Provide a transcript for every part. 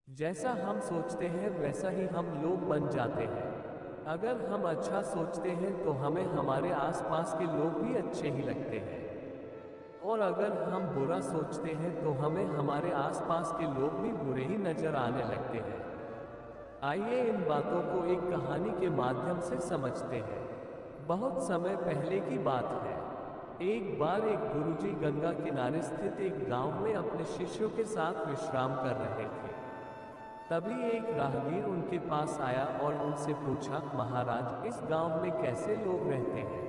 जैसा हम सोचते हैं वैसा ही हम लोग बन जाते हैं। अगर हम अच्छा सोचते हैं तो हमें हमारे आसपास के लोग भी अच्छे ही लगते हैं, और अगर हम बुरा सोचते हैं तो हमें हमारे आसपास के लोग भी बुरे ही नजर आने लगते हैं। आइए इन बातों को एक कहानी के माध्यम से समझते हैं। बहुत समय पहले की बात है। एक बार एक गुरुजी गंगा किनारे स्थित एक गांव में अपने शिष्यों के साथ विश्राम कर रहे थे। तभी एक राहगीर उनके पास आया और उनसे पूछा, महाराज, इस गांव में कैसे लोग रहते हैं?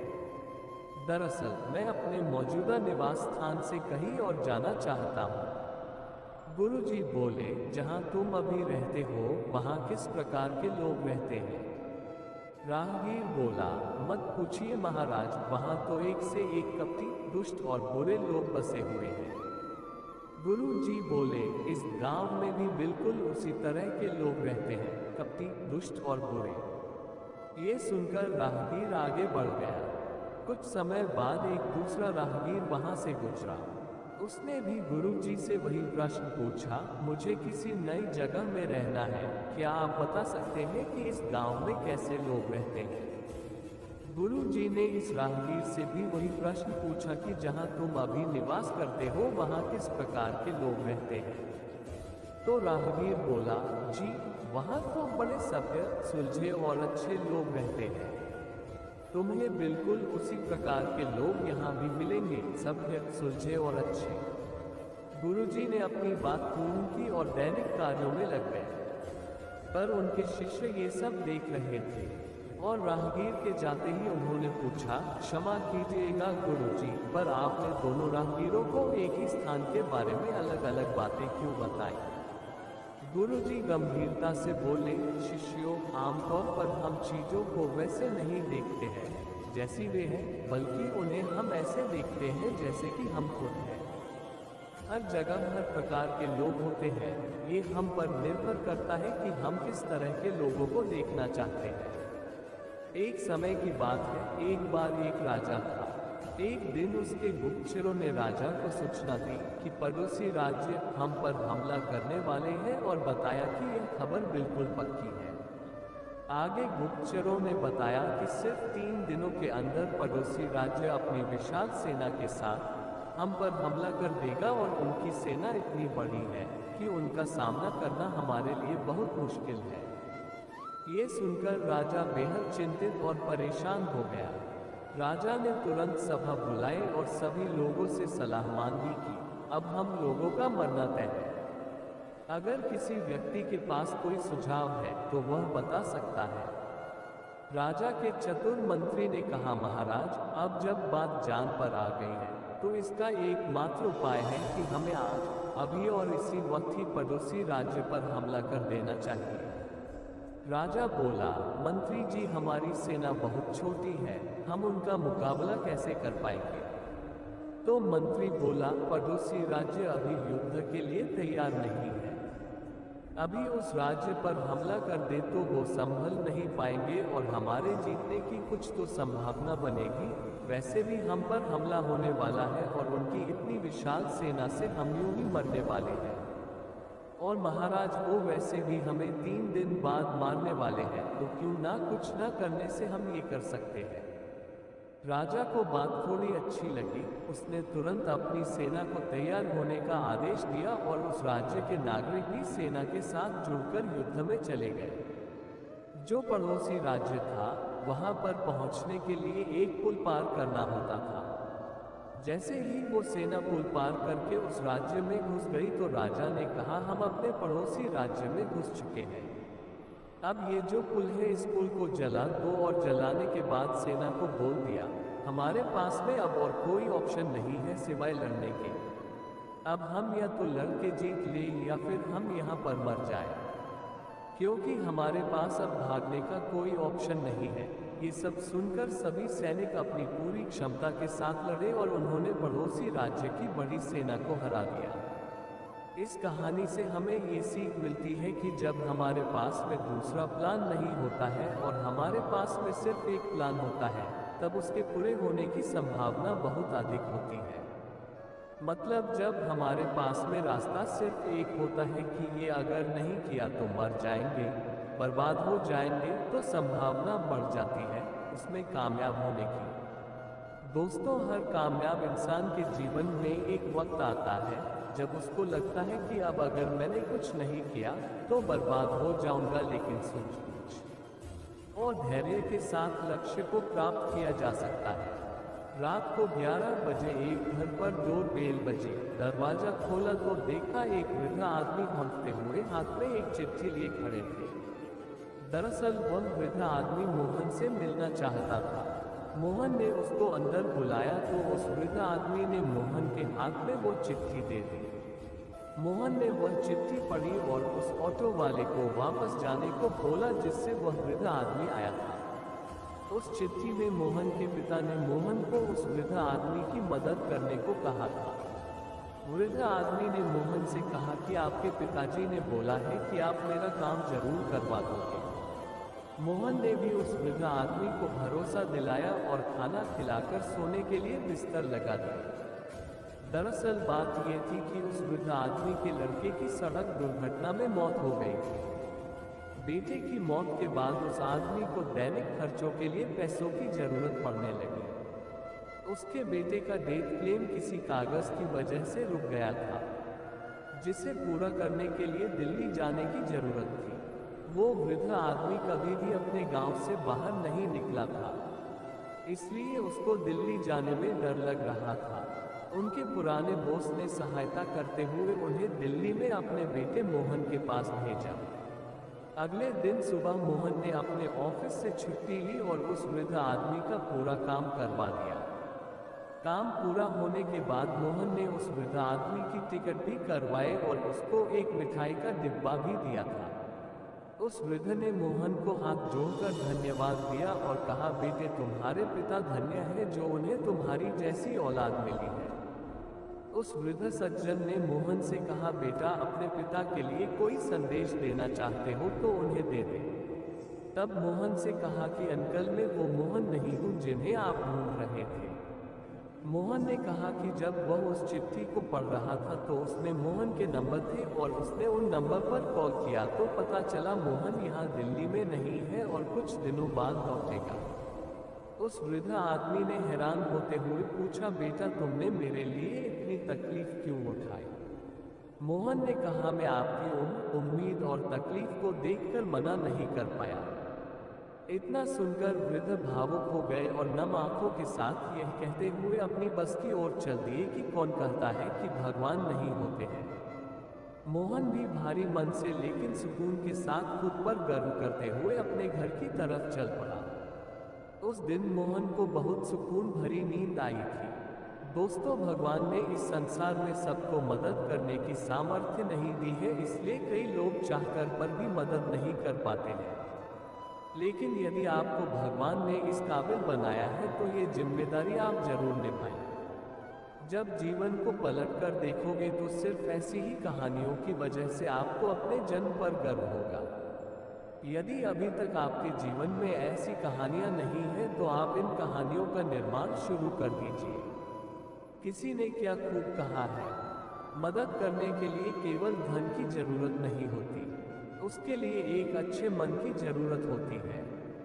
दरअसल मैं अपने मौजूदा निवास स्थान से कहीं और जाना चाहता हूँ। गुरुजी बोले, जहाँ तुम अभी रहते हो वहाँ किस प्रकार के लोग रहते हैं? राहगीर बोला, मत पूछिए महाराज, वहाँ तो एक से एक कपटी, दुष्ट और बुरे लोग बसे हुए हैं। गुरु जी बोले, इस गांव में भी बिल्कुल उसी तरह के लोग रहते हैं, कपटी, दुष्ट और बुरे। ये सुनकर राहगीर आगे बढ़ गया। कुछ समय बाद एक दूसरा राहगीर वहां से गुजरा। उसने भी गुरु जी से वही प्रश्न पूछा, मुझे किसी नई जगह में रहना है, क्या आप बता सकते हैं कि इस गांव में कैसे लोग रहते हैं? गुरु जी ने इस राहगीर से भी वही प्रश्न पूछा कि जहां तुम अभी निवास करते हो वहां किस प्रकार के लोग रहते हैं? तो राहगीर बोला, जी, वहां तो बड़े सभ्य, सुलझे और अच्छे लोग रहते हैं। तुम्हें बिल्कुल उसी प्रकार के लोग यहाँ भी मिलेंगे, सभ्य, सुलझे और अच्छे। गुरुजी ने अपनी बात पूर्ण की और दैनिक कार्यों में लग गए। पर उनके शिष्य ये सब देख रहे थे, और राहगीर के जाते ही उन्होंने पूछा, क्षमा कीजिएगा गुरुजी, पर आपने दोनों राहगीरों को एक ही स्थान के बारे में अलग अलग बातें क्यों बताई? गुरुजी गंभीरता से बोले, शिष्यों, आमतौर पर हम चीजों को वैसे नहीं देखते हैं जैसी वे हैं, बल्कि उन्हें हम ऐसे देखते हैं जैसे कि हम खुद हैं। हर जगह हर प्रकार के लोग होते हैं, ये हम पर निर्भर करता है कि हम किस तरह के लोगों को देखना चाहते हैं। एक समय की बात है, एक बार एक राजा था। एक दिन उसके गुप्तचरों ने राजा को सूचना दी कि पड़ोसी राज्य हम पर हमला करने वाले हैं, और बताया कि यह खबर बिल्कुल पक्की है। आगे गुप्तचरों ने बताया कि सिर्फ 3 दिनों के अंदर पड़ोसी राज्य अपनी विशाल सेना के साथ हम पर हमला कर देगा, और उनकी सेना इतनी बड़ी है कि उनका सामना करना हमारे लिए बहुत मुश्किल है। ये सुनकर राजा बेहद चिंतित और परेशान हो गया। राजा ने तुरंत सभा बुलाई और सभी लोगों से सलाह मांगी कि अब हम लोगों का मरना तय है। अगर किसी व्यक्ति के पास कोई सुझाव है तो वह बता सकता है। राजा के चतुर मंत्री ने कहा, महाराज, अब जब बात जान पर आ गई है तो इसका एकमात्र उपाय है कि हमें आज, अभी और इसी वक्त ही पड़ोसी राज्य पर हमला कर देना चाहिए। राजा बोला, मंत्री जी, हमारी सेना बहुत छोटी है, हम उनका मुकाबला कैसे कर पाएंगे? तो मंत्री बोला, पड़ोसी राज्य अभी युद्ध के लिए तैयार नहीं है। अभी उस राज्य पर हमला कर दे तो वो संभल नहीं पाएंगे और हमारे जीतने की कुछ तो संभावना बनेगी। वैसे भी हम पर हमला होने वाला है और उनकी इतनी विशाल सेना से हम यूं ही मरने वाले हैं। और महाराज, वो वैसे भी हमें 3 दिन बाद मारने वाले हैं, तो क्यों ना कुछ न करने से हम ये कर सकते हैं। राजा को बात थोड़ी अच्छी लगी। उसने तुरंत अपनी सेना को तैयार होने का आदेश दिया और उस राज्य के नागरिक भी सेना के साथ जुड़कर युद्ध में चले गए। जो पड़ोसी राज्य था, वहां पर पहुंचने के लिए एक पुल पार करना होता था। जैसे ही वो सेना पुल पार करके उस राज्य में घुस गई तो राजा ने कहा, हम अपने पड़ोसी राज्य में घुस चुके हैं। अब ये जो पुल है, इस पुल को जला दो। और जलाने के बाद सेना को बोल दिया, हमारे पास में अब और कोई ऑप्शन नहीं है सिवाय लड़ने के। अब हम या तो लड़ के जीत ले या फिर हम यहाँ पर मर जाए, क्योंकि हमारे पास अब भागने का कोई ऑप्शन नहीं है। ये सब सुनकर सभी सैनिक अपनी पूरी क्षमता के साथ लड़े और उन्होंने पड़ोसी राज्य की बड़ी सेना को हरा दिया। इस कहानी से हमें ये सीख मिलती है कि जब हमारे पास में दूसरा प्लान नहीं होता है और हमारे पास में सिर्फ एक प्लान होता है, तब उसके पूरे होने की संभावना बहुत अधिक होती है। मतलब जब हमारे पास में रास्ता सिर्फ एक होता है कि ये अगर नहीं किया तो मर जाएंगे, बर्बाद हो जाएंगे, तो संभावना बढ़ जाती है उसमें कामयाब होने की। दोस्तों, हर कामयाब इंसान के जीवन में एक वक्त आता है जब उसको लगता है कि अब अगर मैंने कुछ नहीं किया तो बर्बाद हो जाऊंगा, लेकिन सूझबूझ और धैर्य के साथ लक्ष्य को प्राप्त किया जा सकता है। रात को 11 बजे एक घर पर डोरबेल बजी। दरवाजा खोला तो देखा एक वृद्ध आदमी हंसते हुए हाथ में एक चिट्ठी लिए खड़े थे। दरअसल वह वृद्ध आदमी मोहन से मिलना चाहता था। मोहन ने उसको अंदर बुलाया तो उस वृद्ध आदमी ने मोहन के हाथ में वो चिट्ठी दे दी। मोहन ने वह चिट्ठी पढ़ी और उस ऑटो वाले को वापस जाने को बोला जिससे वह वृद्ध आदमी आया था। उस चिट्ठी में मोहन के पिता ने मोहन को उस वृद्ध आदमी की मदद करने को कहा था। वृद्ध आदमी ने मोहन से कहा कि आपके पिताजी ने बोला है कि आप मेरा काम जरूर करवा दोगे। मोहन ने भी उस वृद्ध आदमी को भरोसा दिलाया और खाना खिलाकर सोने के लिए बिस्तर लगा दिया। दरअसल बात यह थी कि उस वृद्ध आदमी के लड़के की सड़क दुर्घटना में मौत हो गई थी। बेटे की मौत के बाद उस आदमी को दैनिक खर्चों के लिए पैसों की जरूरत पड़ने लगी। उसके बेटे का डेथ क्लेम किसी कागज की वजह से रुक गया था, जिसे पूरा करने के लिए दिल्ली जाने की जरूरत थी। वो वृद्ध आदमी कभी भी अपने गांव से बाहर नहीं निकला था, इसलिए उसको दिल्ली जाने में डर लग रहा था। उनके पुराने बॉस ने सहायता करते हुए उन्हें दिल्ली में अपने बेटे मोहन के पास भेजा। अगले दिन सुबह मोहन ने अपने ऑफिस से छुट्टी ली और उस वृद्ध आदमी का पूरा काम करवा दिया। काम पूरा होने के बाद मोहन ने उस वृद्ध आदमी की टिकट भी करवाए और उसको एक मिठाई का डिब्बा भी दिया था। उस वृद्ध ने मोहन को हाथ जोड़कर धन्यवाद दिया और कहा, बेटे तुम्हारे पिता धन्य है जो उन्हें तुम्हारी जैसी औलाद मिली है। उस वृद्ध सज्जन ने मोहन से कहा, बेटा अपने पिता के लिए कोई संदेश देना चाहते हो तो उन्हें दे दे। तब मोहन से कहा कि अंकल मैं वो मोहन नहीं हूँ जिन्हें आप ढूंढ रहे थे। मोहन ने कहा कि जब वह उस चिट्ठी को पढ़ रहा था तो उसमें मोहन के नंबर थे और उसने उन नंबर पर कॉल किया तो पता चला मोहन यहाँ दिल्ली में नहीं है और कुछ दिनों बाद लौटेगा। उस वृद्ध आदमी ने हैरान होते हुए पूछा, बेटा तुमने मेरे लिए इतनी तकलीफ क्यों उठाई? मोहन ने कहा, मैं आपकी उम्मीद और तकलीफ को देखकर मना नहीं कर पाया। इतना सुनकर वृद्ध भावुक हो गए और नम आंखों के साथ यह कहते हुए अपनी बस की ओर चल दिए कि कौन कहता है कि भगवान नहीं होते हैं। मोहन भी भारी मन से लेकिन सुकून के साथ खुद पर गर्व करते हुए अपने घर की तरफ चल पड़ा। उस दिन मोहन को बहुत सुकून भरी नींद आई थी। दोस्तों, भगवान ने इस संसार में सबको मदद करने की सामर्थ्य नहीं दी है, इसलिए कई लोग चाहकर पर भी मदद नहीं कर पाते हैं। लेकिन यदि आपको भगवान ने इस काबिल बनाया है तो ये जिम्मेदारी आप जरूर निभाएं। जब जीवन को पलट कर देखोगे तो सिर्फ ऐसी ही कहानियों की वजह से आपको अपने जन्म पर गर्व होगा। यदि अभी तक आपके जीवन में ऐसी कहानियां नहीं हैं तो आप इन कहानियों का निर्माण शुरू कर दीजिए। किसी ने क्या खूब कहा है, मदद करने के लिए केवल धन की जरूरत नहीं होती, उसके लिए एक अच्छे मन की जरूरत होती है।